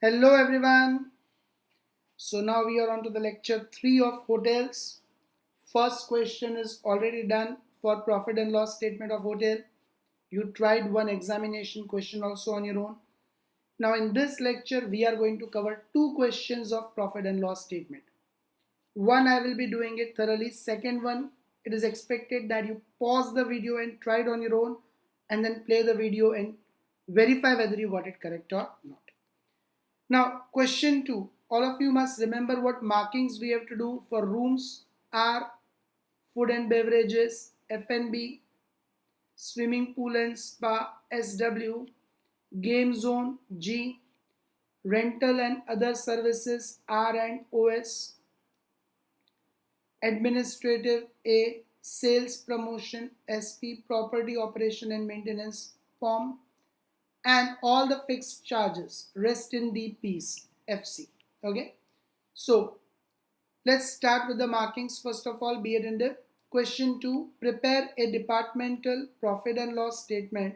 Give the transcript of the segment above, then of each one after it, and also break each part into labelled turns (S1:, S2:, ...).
S1: Hello everyone. So now we are on to the lecture 3 of hotels. First question is already done for profit and loss statement of hotel. You tried one examination question also on your own. Now in this lecture we are going to cover two questions of profit and loss statement. One, I will be doing it thoroughly. Second one, it is expected that you pause the video and try it on your own and then play the video and verify whether you got it correct or not. Now, question 2. All of you must remember what markings we have to do for rooms are food and beverages, F&B, swimming pool and spa, SW, game zone, G, rental and other services, R and OS, administrative, A, sales promotion, SP, property operation and maintenance, POM, and all the fixed charges rest in the piece, FC. Okay, so let's start with the markings. First of all, be it in the question 2, prepare a departmental profit and loss statement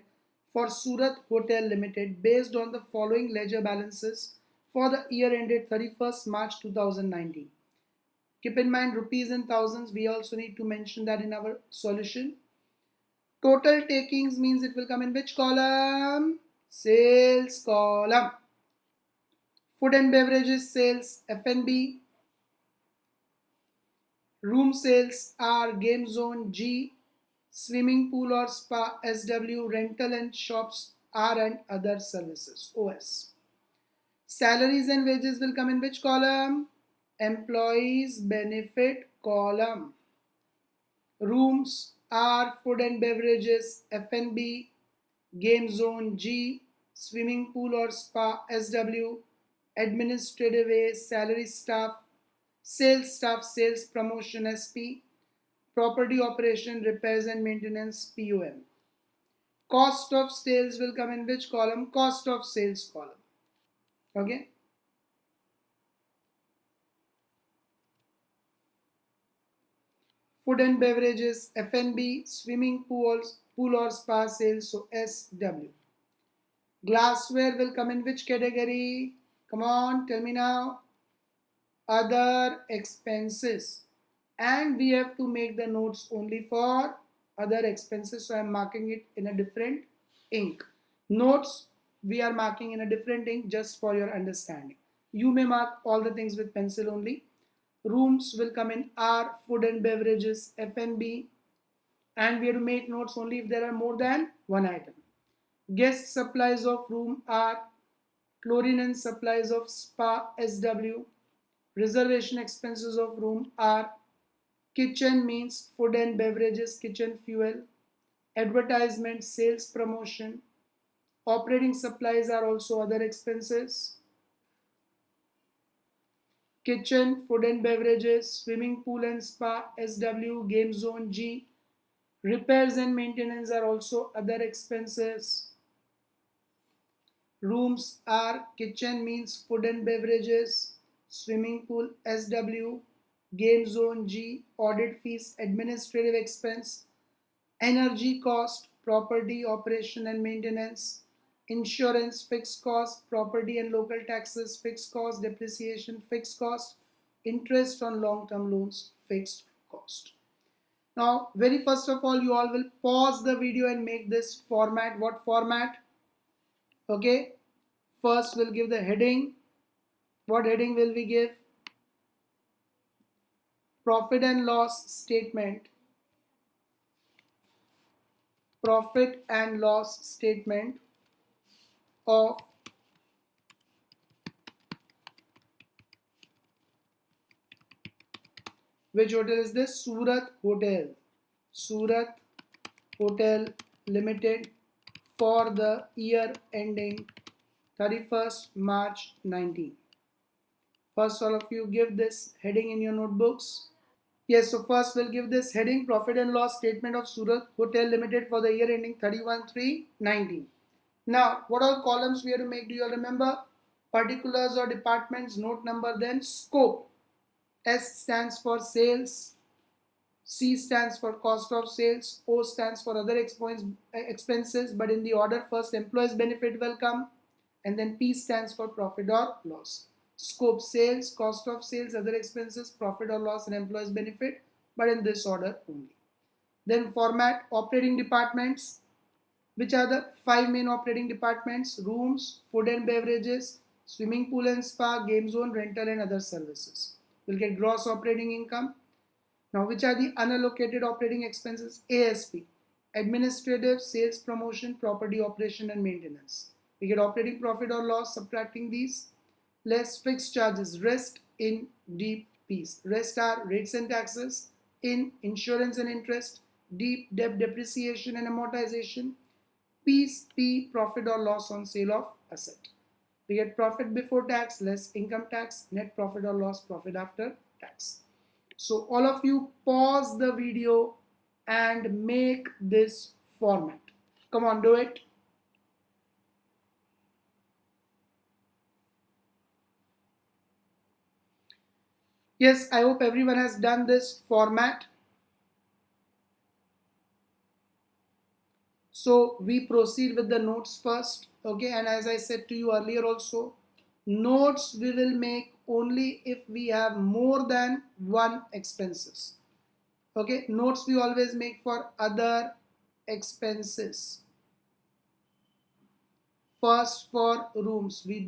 S1: for Surat Hotel Limited based on the following ledger balances for the year ended 31st March 2019. Keep in mind rupees and thousands, we also need to mention that in our solution. Total takings means it will come in which column? Sales column. Food and beverages sales, F&B. Room sales are game zone, G. Swimming pool or spa, SW. Rental and shops, R, and other services, OS. Salaries and wages will come in which column? Employees benefit column. Rooms are food and beverages, F&B. Game zone, G. Swimming pool or spa, SW. Administrative A, salary staff, sales staff, sales promotion, SP. Property operation, repairs and maintenance, POM. Cost of sales will come in which column? Cost of sales column. Okay. Food and beverages, F&B, swimming pools, pool or spa sales, so SW. Glassware will come in which category? Come on, tell me now. Other expenses. And we have to make the notes only for other expenses, so I am marking it in a different ink. Notes we are marking in a different ink just for your understanding. You may mark all the things with pencil only. Rooms will come in R, food and beverages, F&B, and we have to make notes only if there are more than one item. Guest supplies of room are chlorine and supplies of spa, SW. Reservation expenses of room are kitchen means food and beverages, kitchen fuel. Advertisement, sales promotion. Operating supplies are also other expenses. Kitchen, food and beverages, swimming pool and spa, SW, game zone, G. Repairs and maintenance are also other expenses. Rooms are kitchen means food and beverages, swimming pool, SW, game zone, G. Audit fees, administrative expense. Energy cost, property operation and maintenance. Insurance, fixed cost. Property and local taxes, fixed cost. Depreciation, fixed cost. Interest on long-term loans, fixed cost. Now, very first of all, you all will pause the video and make this format. What format? Okay. First, we'll give the heading. What heading will we give? Profit and loss statement. Profit and loss statement of which hotel is this? Surat Hotel. Surat Hotel Limited for the year ending 31st March 19. First, all of you give this heading in your notebooks. Yes, so first we'll give this heading profit and loss statement of Surat Hotel Limited for the year ending 31/3/19. Now, what all columns we have to make? Do you all remember? Particulars or departments, note number, then scope. S stands for sales, C stands for cost of sales, O stands for other expenses, but in the order first employees benefit will come, And then P stands for profit or loss. Scope: sales, cost of sales, other expenses, profit or loss, and employees benefit, but in this order only. Then format: operating departments, which are the five main operating departments: rooms, food and beverages, swimming pool and spa, game zone, rental, and other services. We'll get gross operating income. Now, which are the unallocated operating expenses? ASP: administrative, sales, promotion, property operation, and maintenance. We get operating profit or loss subtracting these, less fixed charges. Rest in deep piece. Rest are rates and taxes, in insurance and interest, deep debt depreciation and amortization, piece P profit or loss on sale of asset. We get profit before tax less income tax, net profit or loss, profit after tax. So all of you pause the video and make this format. Come on, do it. Yes, I hope everyone has done this format. So we proceed with the notes first. Okay, and as I said to you earlier also, notes we will make only if we have more than one expenses. Okay, notes we always make for other expenses. First, for rooms, we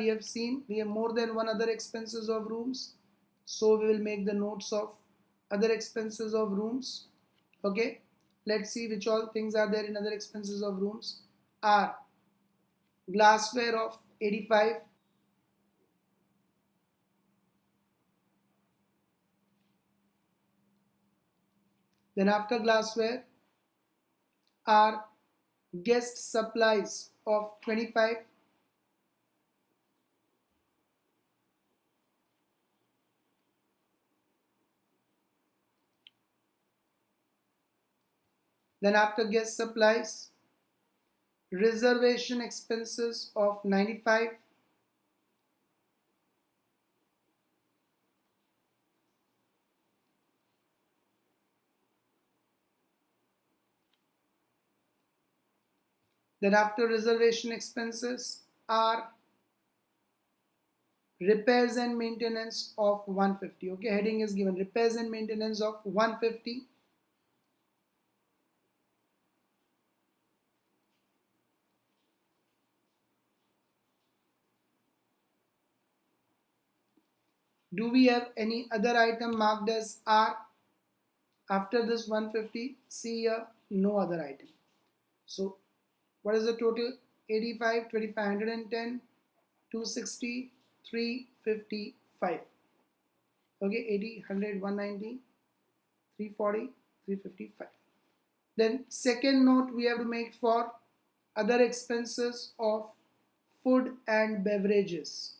S1: have seen we have more than one other expenses of rooms, so we will make the notes of other expenses of rooms. Okay, let's see which all things are there in other expenses of rooms. Are glassware of 85, then after glassware are guest supplies of 25, then after guest supplies reservation expenses of 95, then after reservation expenses are repairs and maintenance of 150. Okay, heading is given repairs and maintenance of 150. Do we have any other item marked as R after this 150? See here, no other item. So what is the total? 85, 2510, 260, 355. Okay, 80, 100, 190, 340, 355. Then second note we have to make for other expenses of food and beverages.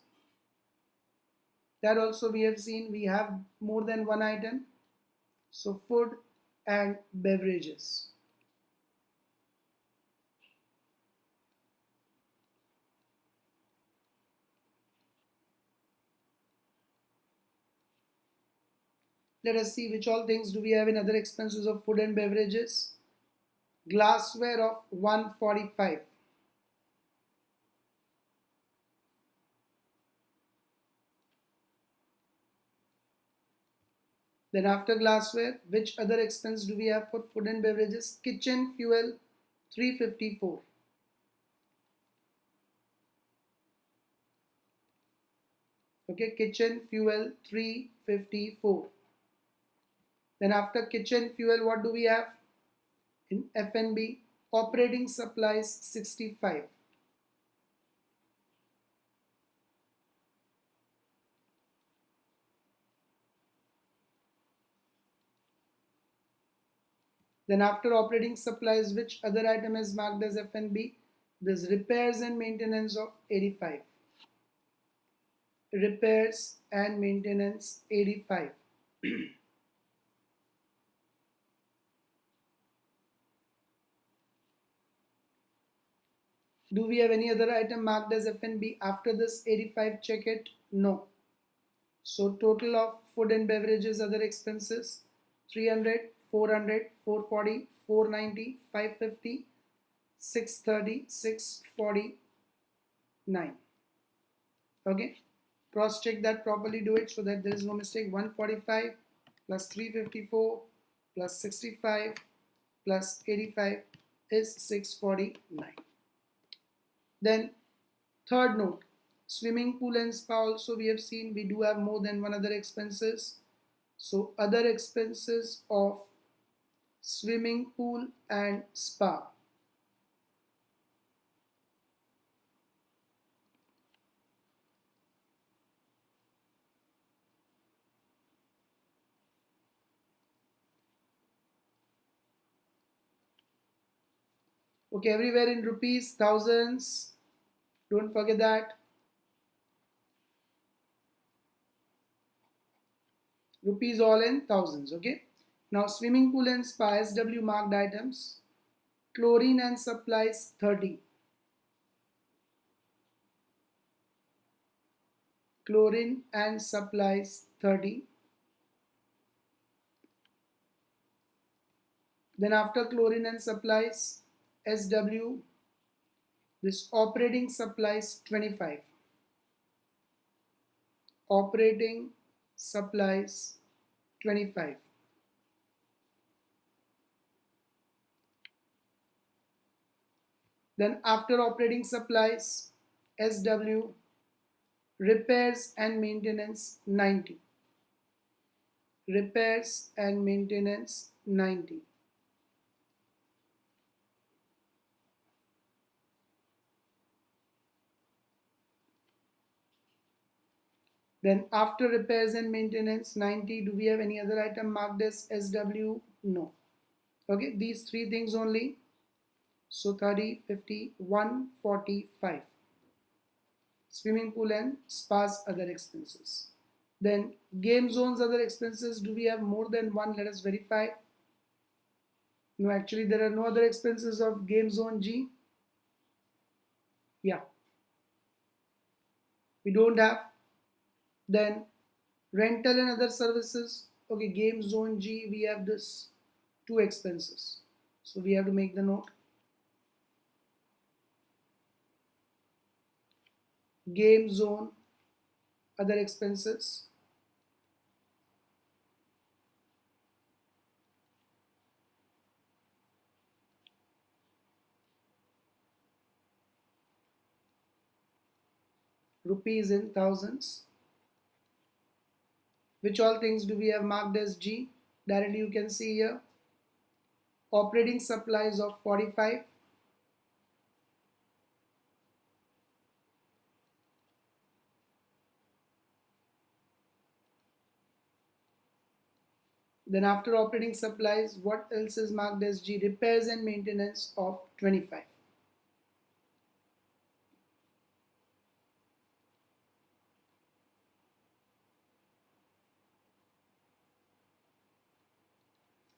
S1: That also we have seen we have more than one item. So food and beverages. Let us see which all things do we have in other expenses of food and beverages. Glassware of 145. Then after glassware, which other expense do we have for food and beverages? Kitchen fuel 354. Okay, kitchen fuel 354. Then after kitchen fuel, what do we have? In F&B, operating supplies 65. Then after operating supplies, which other item is marked as F&B? This repairs and maintenance of 85. Repairs and maintenance 85. Do we have any other item marked as F&B after this 85? Check it. No. So total of food and beverages other expenses 300, 400, 440, 490, 550, 630, 640, Okay, cross check that properly, do it so that there is no mistake. 145 plus 354 plus 65 plus 85 is 649. Then third note, swimming pool and spa also we have seen we do have more than one other expenses. So other expenses of swimming pool and spa. Okay, everywhere in rupees, thousands. Don't forget that. Rupees all in thousands. Okay. Now swimming pool and spa SW marked items. Chlorine and supplies 30. Chlorine and supplies 30. Then after chlorine and supplies SW, this operating supplies 25. Operating supplies 25. Then after operating supplies SW, repairs and maintenance 90. Repairs and maintenance 90. Then after repairs and maintenance 90, do we have any other item marked as SW? No. Okay, these three things only. So 30, 50, 145. Swimming pool and spas other expenses. Then game zones other expenses. Do we have more than one? Let us verify. No, actually there are no other expenses of game zone G. Yeah, we don't have. Then rental and other services. Okay, game zone G, we have this two expenses. So we have to make the note. Game zone other expenses. Rupees in thousands. Which all things do we have marked as G? Directly you can see here. Operating supplies of 45. Then after operating supplies, what else is marked as G? Repairs and maintenance of 25.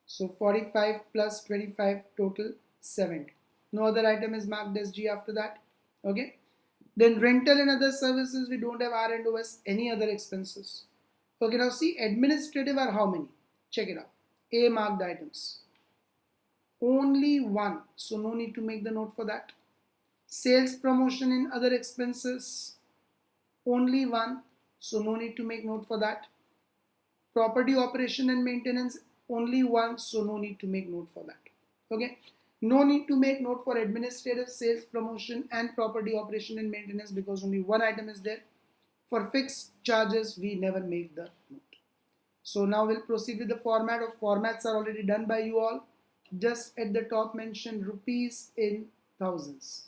S1: So 45 plus 25 total 70. No other item is marked as G after that. Okay. Then rental and other services, we don't have R&OS, any other expenses. Okay, now see administrative are how many? Check it out. A marked items. Only one, so no need to make the note for that. Sales promotion and other expenses, only one, so no need to make note for that. Property operation and maintenance, only one, so no need to make note for that. Okay, no need to make note for administrative, sales promotion and property operation and maintenance because only one item is there. For fixed charges we never make the note. So now we'll proceed with the format. Of formats are already done by you all. Just at the top mention rupees in thousands.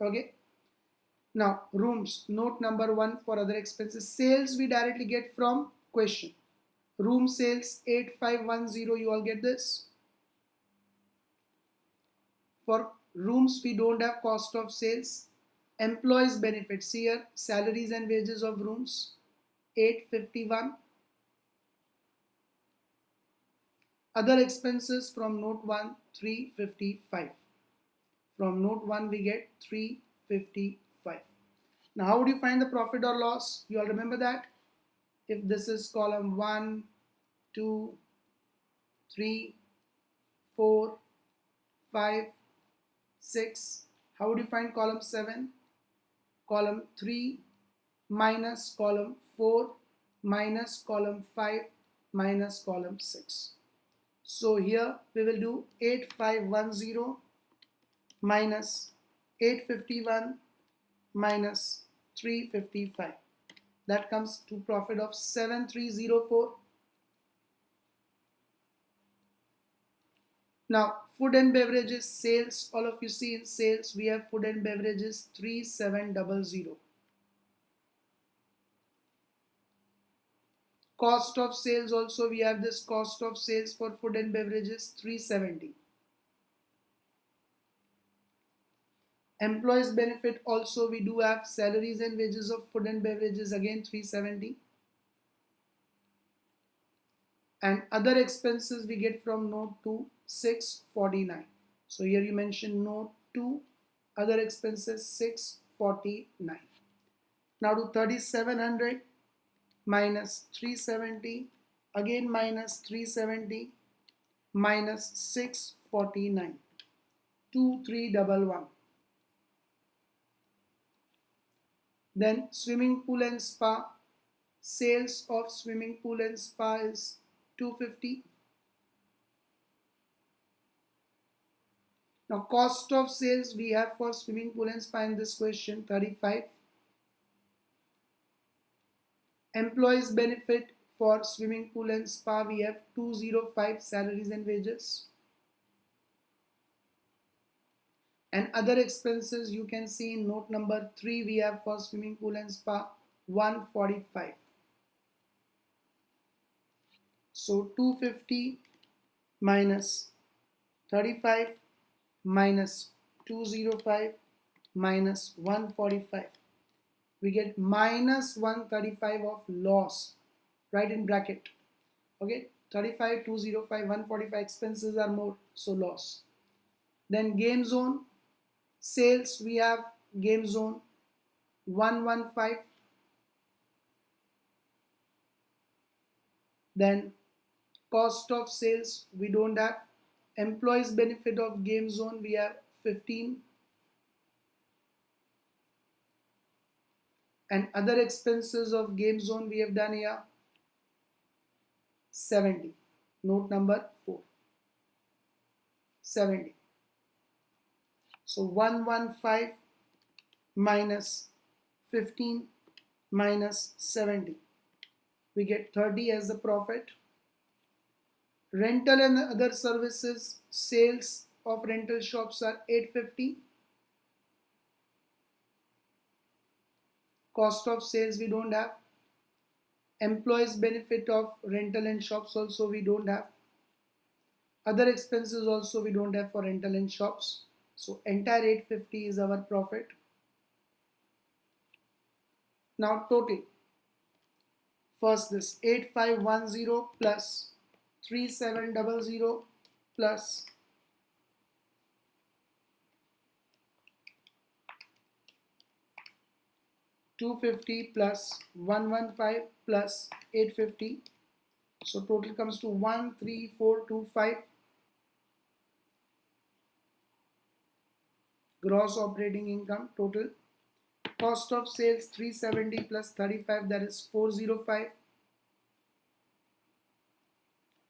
S1: Okay, now rooms, note number 1 for other expenses. Sales we directly get from question. Room sales 8510, you all get this. For rooms we don't have cost of sales. Employees benefits here, salaries and wages of rooms 851. Other expenses from note 1 355. From note 1 we get 355. Now how would you find the profit or loss? You all remember that? If this is column 1, 2, 3, 4, 5, 6, how would you find column 7? column 3 minus column 4 minus column 5 minus column 6. So here we will do 8510 minus 851 minus 355. That comes to profit of 7304. Now food and beverages sales, all of you see in sales we have food and beverages 3700. Cost of sales also we have this cost of sales for food and beverages 370. Employees benefit also we do have salaries and wages of food and beverages again 370. And other expenses we get from note 2 649. So here you mention note 2 other expenses 649. Now do 3700 minus 370 again minus 370 minus 649 2311. Then swimming pool and spa, sales of swimming pool and spa is 250. Now cost of sales we have for swimming pool and spa in this question 35. Employees benefit for swimming pool and spa we have 205 salaries and wages. And other expenses you can see in note number 3 we have for swimming pool and spa 145. So 250 minus 35 minus 205 minus 145. We get minus 135 of loss, right in bracket. Okay, 35, 205, 145 expenses are more, so loss. Then game zone sales we have game zone 115. Then cost of sales we don't have. Employees benefit of game zone we have 15. And other expenses of game zone we have done here 70. Note number 4. 70. So 115 minus 15 minus 70. We get 30 as the profit. Rental and other services sales of rental shops are 850. Cost of sales we don't have. Employees benefit of rental and shops also we don't have. Other expenses also we don't have for rental and shops. So entire 850 is our profit. Now total. First this 8510 plus 3700 plus 250 plus 115 plus 850. So total comes to 13425. Gross operating income total. Cost of sales 370 plus 35, that is 405.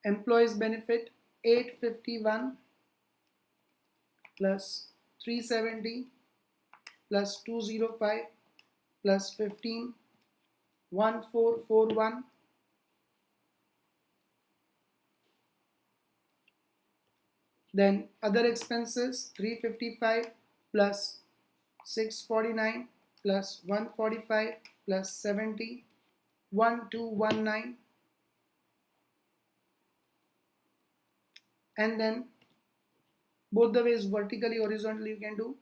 S1: Employees benefit 851 plus 370 plus 205 plus 15 1441. Then other expenses 355 plus 649 plus 145 plus 70 1219. And then both the ways vertically horizontally you can do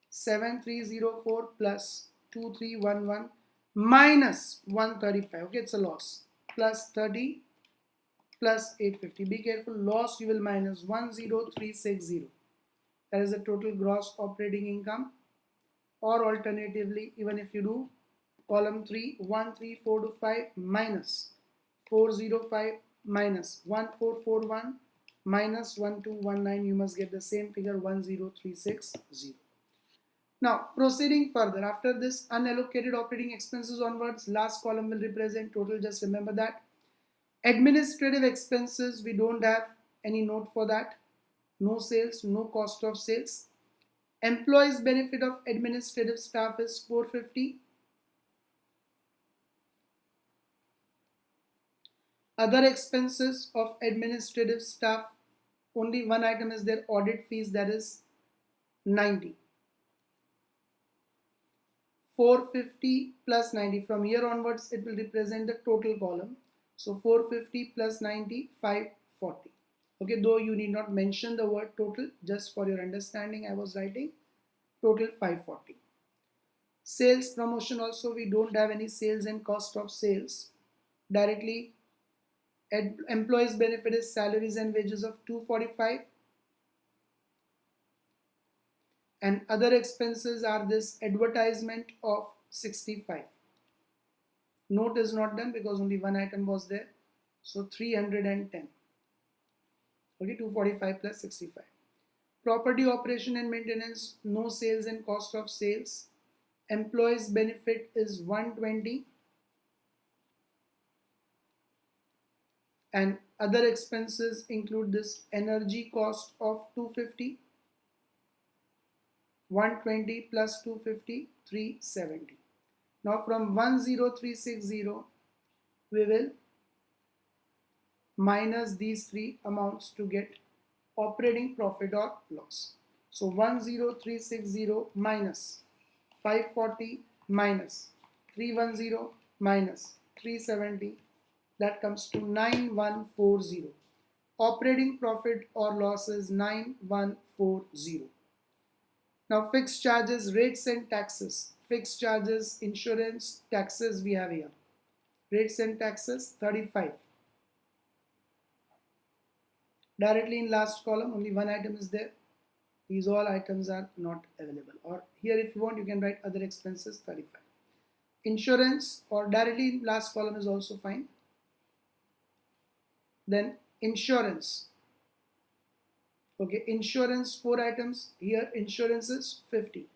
S1: 7304 plus 2311 minus 135. Okay, it's a loss. Plus 30 plus 850. Be careful, loss you will minus 10360. That is the total gross operating income. Or alternatively, even if you do column 3 13425 minus 405 minus 1441 minus 1219, you must get the same figure 10360. Now proceeding further, after this unallocated operating expenses onwards, last column will represent total. Just remember that. Administrative expenses, we don't have any note for that. No sales, no cost of sales. Employees benefit of administrative staff is 450. Other expenses of administrative staff, only one item is their audit fees, that is 90. 450 plus 90. From here onwards, it will represent the total column. So 450 plus 90, 540. Okay, though you need not mention the word total, just for your understanding, I was writing total 540. Sales promotion also, we don't have any sales and cost of sales. Directly, employees benefit is salaries and wages of 245. And other expenses are this advertisement of 65. Note is not done because only one item was there. So 310. Okay, 245 plus 65. Property operation and maintenance, no sales and cost of sales. Employees benefit is 120. And other expenses include this energy cost of 250. 120 plus 250, 370. Now from 10360, we will minus these three amounts to get operating profit or loss. So 10360 minus 540 minus 310 minus 370, that comes to 9140. Operating profit or loss is 9140. Now fixed charges, rates and taxes. Fixed charges, insurance, taxes we have here. Rates and taxes 35. Directly in last column, only one item is there. These all items are not available. Or here if you want, you can write other expenses 35. Insurance or directly in last column is also fine. Then insurance. Okay, insurance 4 items. Here insurance is 50.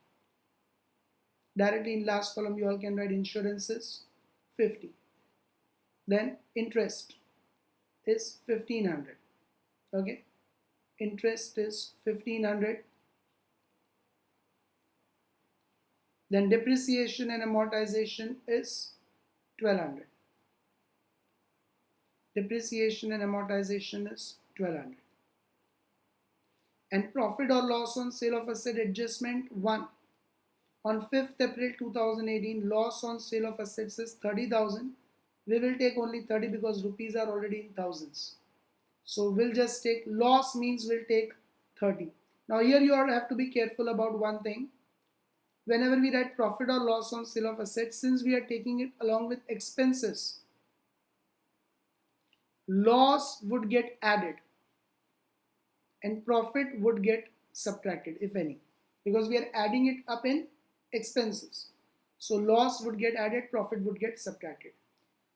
S1: Directly in last column you all can write insurance is 50. Then interest is 1500. Okay, interest is 1500. Then depreciation and amortization is 1200. Depreciation and amortization is 1200. And profit or loss on sale of asset adjustment 1. On 5th April 2018, loss on sale of assets is 30,000. We will take only 30 because rupees are already in thousands. So we'll just take loss means we'll take 30. Now here you all have to be careful about one thing. Whenever we write profit or loss on sale of assets, since we are taking it along with expenses, loss would get added and profit would get subtracted, if any, because we are adding it up in expenses. So loss would get added, profit would get subtracted.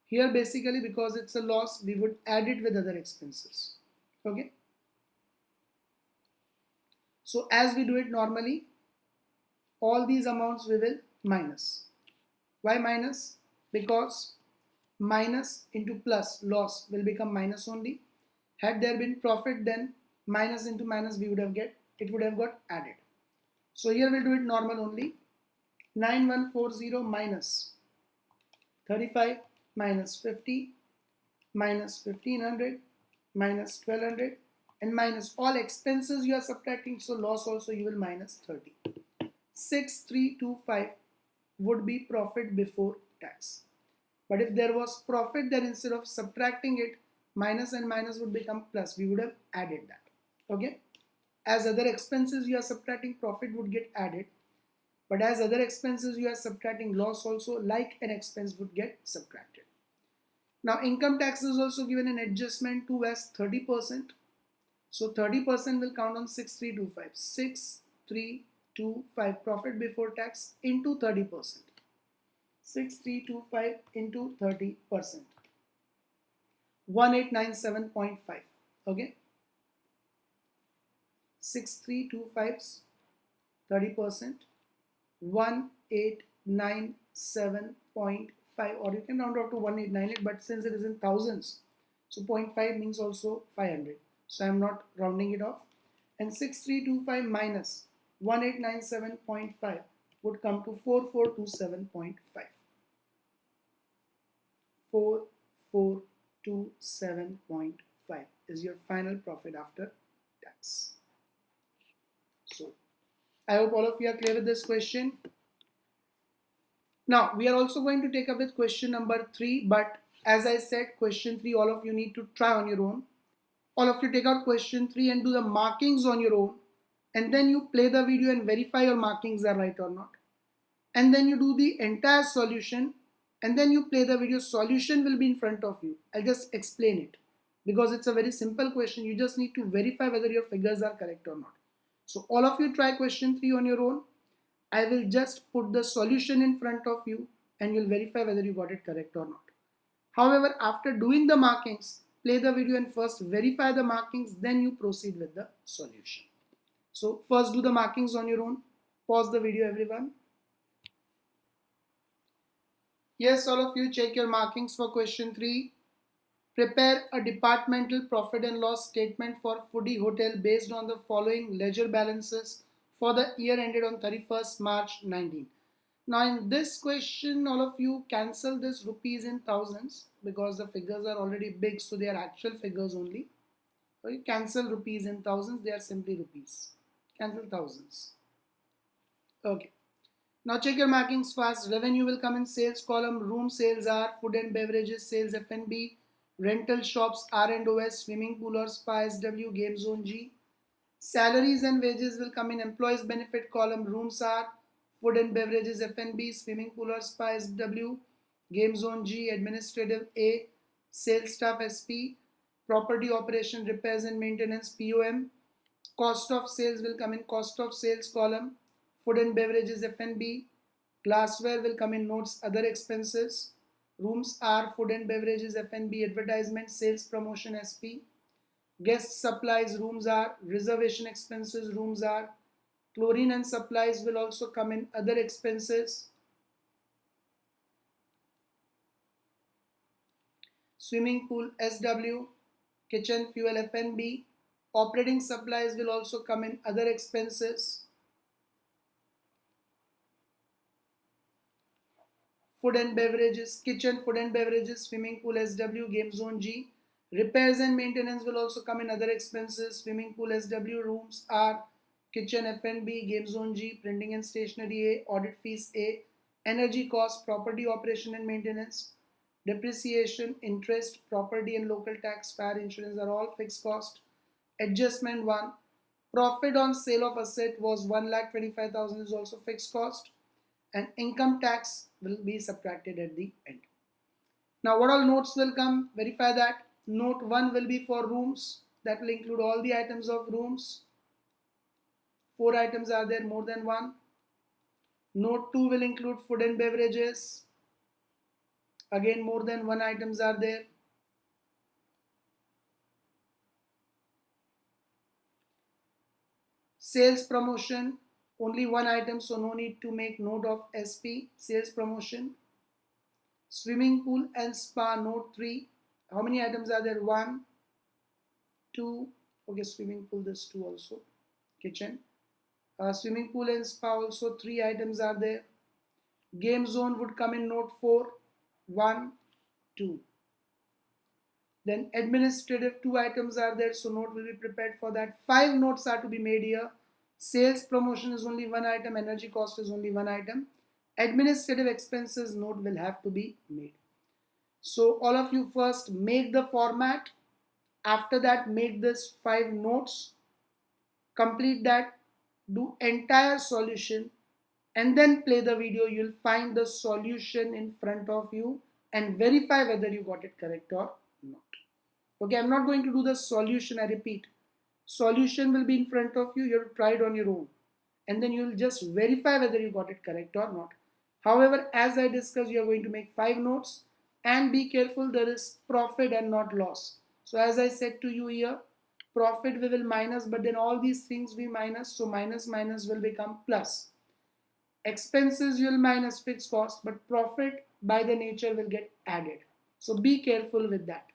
S1: Here basically because it's a loss, we would add it with other expenses. Okay. So as we do it normally, all these amounts we will minus. Why minus? Because minus into plus, loss, will become minus only. Had there been profit, then minus into minus we would have it would have got added. So here we'll do it normal only. 9140 minus 35 minus 50 minus 1500 minus 1200 and minus all expenses you are subtracting, so loss also you will minus 30. 6325 would be profit before tax. But if there was profit, then instead of subtracting it, minus and minus would become plus. We would have added that. Okay. As other expenses you are subtracting, profit would get added. But as other expenses you are subtracting, loss also like an expense would get subtracted. Now income tax is also given an adjustment to as 30%. So 30% will count on 6325. 6325 profit before tax into 30%. 6325 into 30%. 1897.5. Okay. 6325's 30%. 1897.5, or you can round off to 1898, but since it is in thousands, so zero point 0.5 means also 500. So I am not rounding it off. And 6325 minus 1897.5 would come to 4427.5. 4427.5 is your final profit after tax. So I hope all of you are clear with this question. Now we are also going to take up with question number 3, but as I said, question 3 all of you need to try on your own. All of you take out question 3 and do the markings on your own, and then you play the video and verify your markings are right or not. And then you do the entire solution, and then you play the video. Solution will be in front of you. I'll just explain it because it's a very simple question. You just need to verify whether your figures are correct or not. So all of you try question 3 on your own. I will just put the solution in front of you and you'll verify whether you got it correct or not. However, after doing the markings, play the video and first verify the markings, then you proceed with the solution. So first do the markings on your own. Pause the video, everyone. Yes, all of you check your markings for question 3. Prepare a departmental profit and loss statement for Foodie Hotel based on the following ledger balances for the year ended on 31st March 19. Now in this question, all of you cancel this rupees in thousands because the figures are already big, so they are actual figures only. So you cancel rupees in thousands, they are simply rupees. Cancel thousands. Okay. Now check your markings fast. Revenue will come in sales column. Room sales are food and beverages sales F&B, rental shops R&OS, swimming pool or spa SW, game zone G. Salaries and wages will come in employees benefit column. Rooms are food and beverages F&B, swimming pool or spa SW, game zone G. Administrative A, sales staff SP, property operation repairs and maintenance POM. Cost of sales will come in cost of sales column. Food and beverages F&B. Glassware will come in notes other expenses. Rooms are food and beverages F&B, advertisement sales promotion SP. Guest supplies rooms are reservation expenses rooms are. Chlorine and supplies will also come in other expenses. Swimming pool SW, kitchen fuel F&B. Operating supplies will also come in other expenses. Food and beverages, kitchen, food and beverages, swimming pool SW, game zone G. Repairs and maintenance will also come in other expenses. Swimming pool SW, rooms R, kitchen F&B, game zone G, printing and stationery A, audit fees A, energy cost, property operation and maintenance, depreciation, interest, property and local tax, fire, insurance are all fixed cost. Adjustment 1, profit on sale of asset was 1,25,000 is also fixed cost, and income tax will be subtracted at the end. Now what all notes will come? Verify that. Note 1 will be for rooms. That will include all the items of rooms. 4 items are there, more than 1. Note 2 will include food and beverages. Again, more than 1 items are there. Sales promotion, only 1 item, so no need to make note of SP, sales promotion. Swimming pool and spa, note 3. How many items are there? 1, 2, okay, swimming pool, this 2 also. Kitchen. Swimming pool and spa also 3 items are there. Game zone would come in note 4, 1, 2. Then administrative 2 items are there, so note will be prepared for that. 5 notes are to be made here. Sales promotion is only 1 item, energy cost is only 1 item. Administrative expenses note will have to be made. So all of you first make the format. After that, make this 5 notes. Complete that. Do entire solution and then play the video. You'll find the solution in front of you and verify whether you got it correct or not. Okay, I'm not going to do the solution. I repeat, solution will be in front of you. You have to try it on your own and then you'll just verify whether you got it correct or not. However, as I discussed, you are going to make 5 notes and be careful, there is profit and not loss. So as I said to you here, profit we will minus, but then all these things we minus, so minus minus will become plus. Expenses you will minus fixed cost, but profit by the nature will get added. So be careful with that.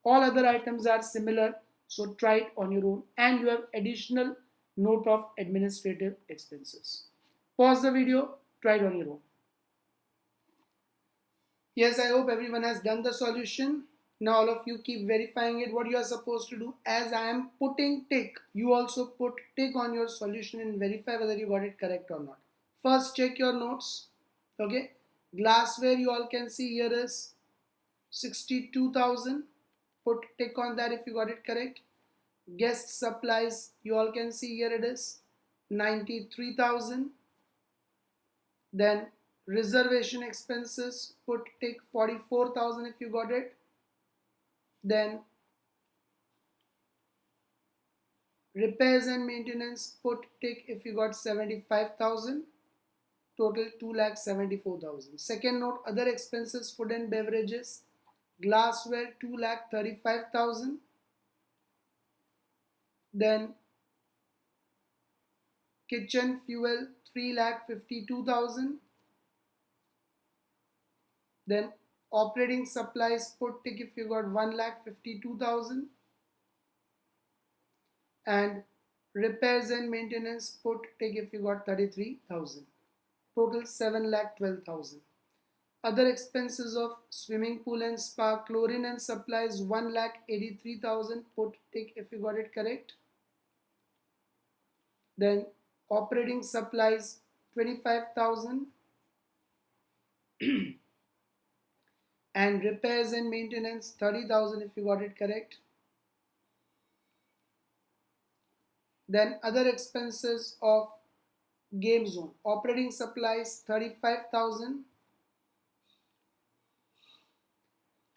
S1: All other items are similar, so try it on your own, and you have additional note of administrative expenses. Pause the video, try it on your own. Yes, I hope everyone has done the solution. Now all of you keep verifying it. What you are supposed to do, as I am putting tick, you also put tick on your solution and verify whether you got it correct or not. First check your notes. Okay, glassware you all can see here is 62,000. Put tick on that if you got it correct. Guest supplies you all can see here it is 93,000. Then reservation expenses, put tick 44,000 if you got it. Then repairs and maintenance, put tick if you got 75,000. Total 2,74,000. Second note, other expenses, food and beverages, glassware 2,35,000. Then kitchen fuel 3,52,000. Then operating supplies, put tick if you got 1,52,000. And repairs and maintenance, put tick if you got 33,000. Total 7,12,000. Other expenses of swimming pool and spa, chlorine and supplies 1,83,000. Put tick if you got it correct. Then operating supplies 25,000. And repairs and maintenance 30,000 if you got it correct. Then other expenses of game zone, operating supplies 35,000.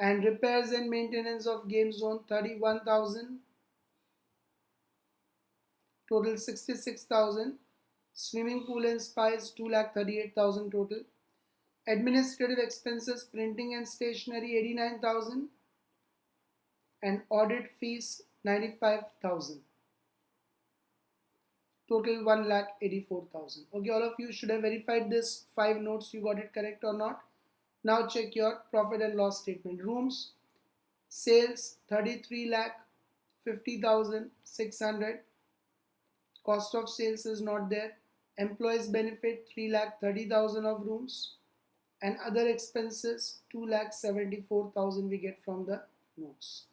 S1: And repairs and maintenance of game zone 31,000. Total 66,000. Swimming pool and spa is 2,38,000 total. Administrative expenses, printing and stationery 89,000. And audit fees 95,000. Total 1,84,000. Okay, all of you should have verified this 5 notes, you got it correct or not. Now check your profit and loss statement. Rooms, sales 33,50,600. Cost of sales is not there. Employees benefit 3,30,000 of rooms. And other expenses 2,74,000 we get from the notes.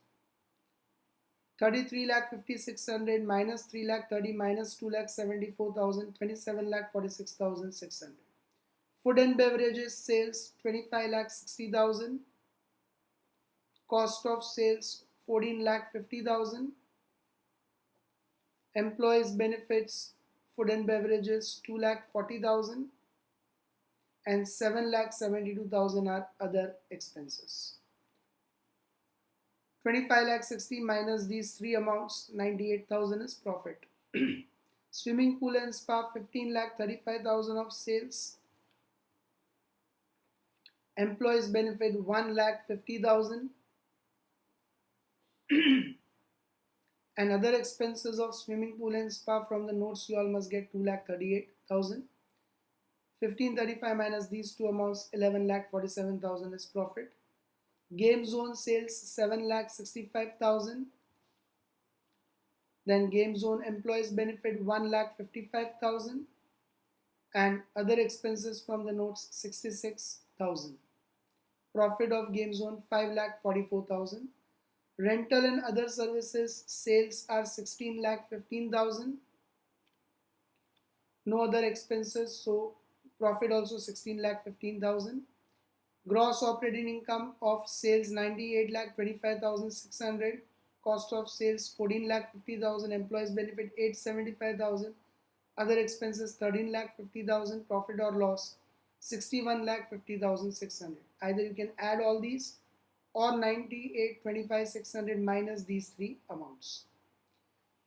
S1: 33,50,600 minus 3,30,000 minus 2,74,000, 27,46,600. Food and beverages sales 25,60,000. Cost of sales 14,50,000. Employees benefits food and beverages 2,40,000. And 7,72,000 are other expenses. 25,60,000 minus these three amounts, 98,000 is profit. Swimming pool and spa 15,35,000 of sales. Employees benefit 1,50,000. And other expenses of swimming pool and spa from the notes you all must get 2,38,000. 1535 minus these two amounts, 11,47,000 is profit. Game zone sales 7,65,000. Then game zone employees benefit 1,55,000. And other expenses from the notes 66,000. Profit of game zone 5,44,000. Rental and other services sales are 16,15,000. No other expenses, so profit also 16,15,000. Gross operating income of sales 98,25,600. Cost of sales 14,50,000. Employees benefit 875,000. Other expenses 13,50,000. Profit or loss 61,50,600. Either you can add all these or 98,25,600 minus these three amounts.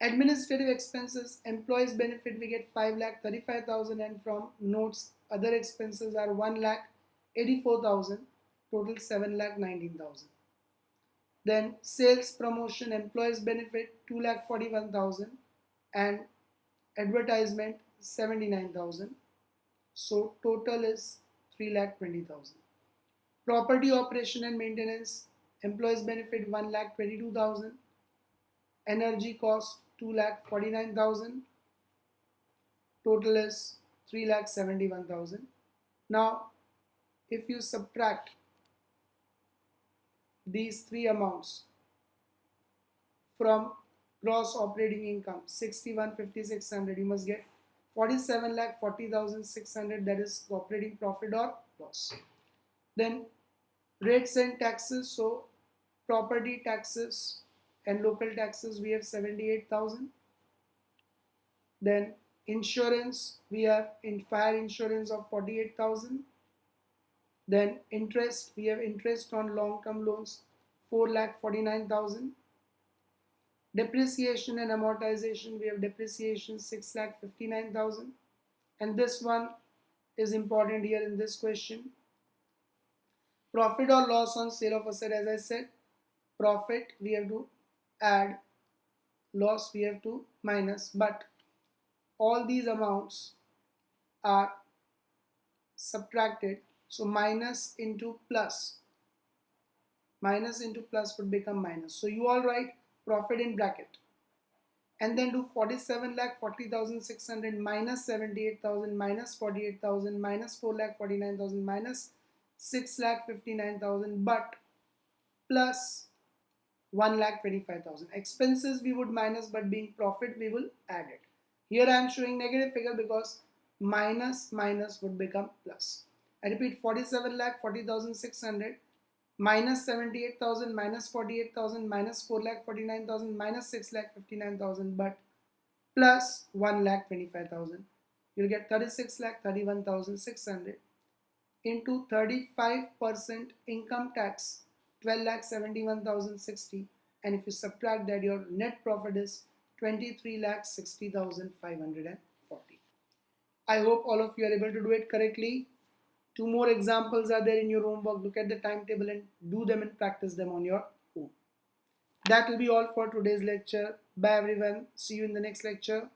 S1: Administrative expenses, employees benefit we get 5,35,000, and from notes other expenses are 1,84,000, total 7,19,000. Then sales promotion, employees benefit 2,41,000 and advertisement 79,000. So total is 3,20,000. Property operation and maintenance, employees benefit 1,22,000. Energy cost 2,49,000. Total is 3,71,000. Now, if you subtract these three amounts from gross operating income 61,56,600, you must get 47,40,600, that is operating profit or loss. Then rates and taxes, so property taxes and local taxes we have 78,000. Then insurance, we have in fire insurance of 48,000. Then interest, we have interest on long-term loans 4,49,000. Depreciation and amortization, we have depreciation 6,59,000. And this one is important here in this question. Profit or loss on sale of asset, as I said, profit we have to add, loss we have to minus, but all these amounts are subtracted. So minus into plus would become minus. So you all write profit in bracket and then do 47,40,600 minus 78,000 minus 48,000 minus 4,49,000 minus 6,59,000 but plus 1,25,000. Expenses we would minus, but being profit we will add it. Here I am showing negative figure because minus would become plus. I repeat, 47,40,600 minus 78,000 minus 48,000 minus 4,49,000 minus 6,59,000 but plus 1,25,000. You'll get 36,31,600 into 35% income tax 12,71,060, and if you subtract that, your net profit is 23,60,540. I hope all of you are able to do it correctly. 2 more examples are there in your homework. Look at the timetable and do them and practice them on your own. That will be all for today's lecture. Bye everyone. See you in the next lecture.